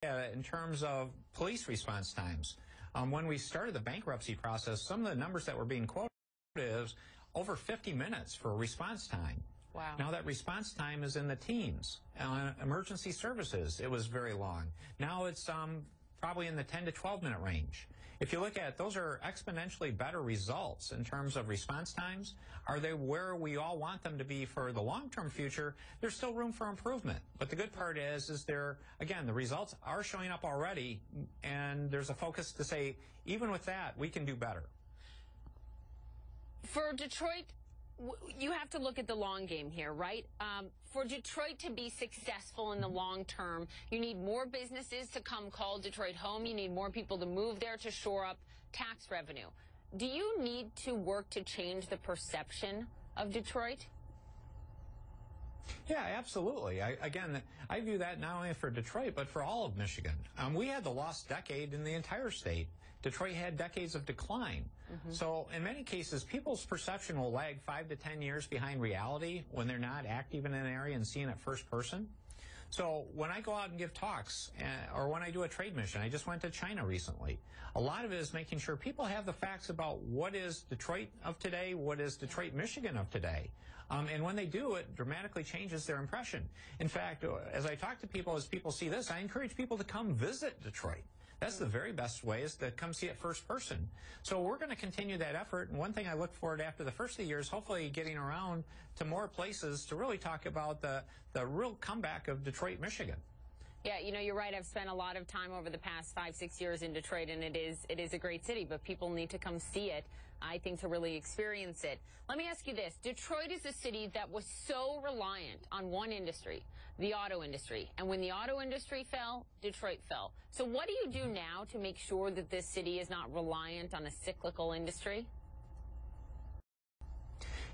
in terms of police response times. When we started the bankruptcy process, some of the numbers that were being quoted is over 50 minutes for response time. Wow. Now that response time is in the teens. Emergency services, it was very long. Now it's probably in the 10 to 12 minute range. If you look at it, those are exponentially better results in terms of response times. Are they where we all want them to be for the long-term future? There's still room for improvement. But the good part is again, the results are showing up already, and there's a focus to say, even with that, we can do better. For Detroit, you have to look at the long game here, right? For Detroit to be successful in the long term, you need more businesses to come call Detroit home. You need more people to move there to shore up tax revenue. Do you need to work to change the perception of Detroit? Yeah, absolutely. I view that not only for Detroit, but for all of Michigan. We had the lost decade in the entire state. Detroit had decades of decline. So in many cases, people's perception will lag 5 to 10 years behind reality when they're not active in an area and seeing it first person. So when I go out and give talks, or when I do a trade mission, I just went to China recently, a lot of it is making sure people have the facts about what is Detroit of today, what is Detroit, Michigan of today. And when they do, it dramatically changes their impression. In fact, as I talk to people, as people see this, I encourage people to come visit Detroit. That's the very best way, is to come see it first person. So we're going to continue that effort. And one thing I look forward after the first of the year is hopefully getting around to more places to really talk about the real comeback of Detroit, Michigan. Yeah, you know, you're right. I've spent a lot of time over the past 5-6 years in Detroit, and it is a great city, but people need to come see it, I think, to really experience it. Let me ask you this. Detroit is a city that was so reliant on one industry, the auto industry. And when the auto industry fell, Detroit fell. So what do you do now to make sure that this city is not reliant on a cyclical industry?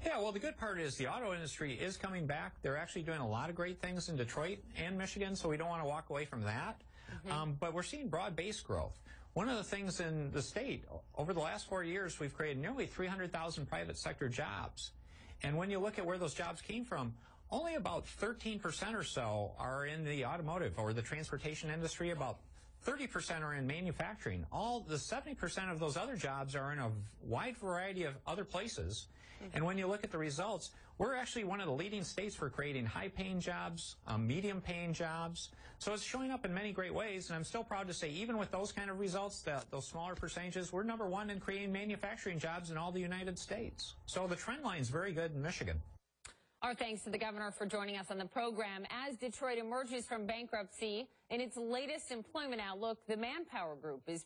Yeah, well, the good part is the auto industry is coming back. They're actually doing a lot of great things in Detroit and Michigan, so we don't want to walk away from that. But we're seeing broad-based growth. One of the things in the state, over the last 4 years, we've created nearly 300,000 private sector jobs. And when you look at where those jobs came from, only about 13% or so are in the automotive or the transportation industry. About 30% are in manufacturing. All the 70% of those other jobs are in a wide variety of other places. And when you look at the results, we're actually one of the leading states for creating high-paying jobs, medium-paying jobs. So it's showing up in many great ways, and I'm still proud to say, even with those kind of results, those smaller percentages, we're #1 in creating manufacturing jobs in all the United States. So the trend line is very good in Michigan. Our thanks to the governor for joining us on the program. As Detroit emerges from bankruptcy, in its latest employment outlook, the Manpower Group is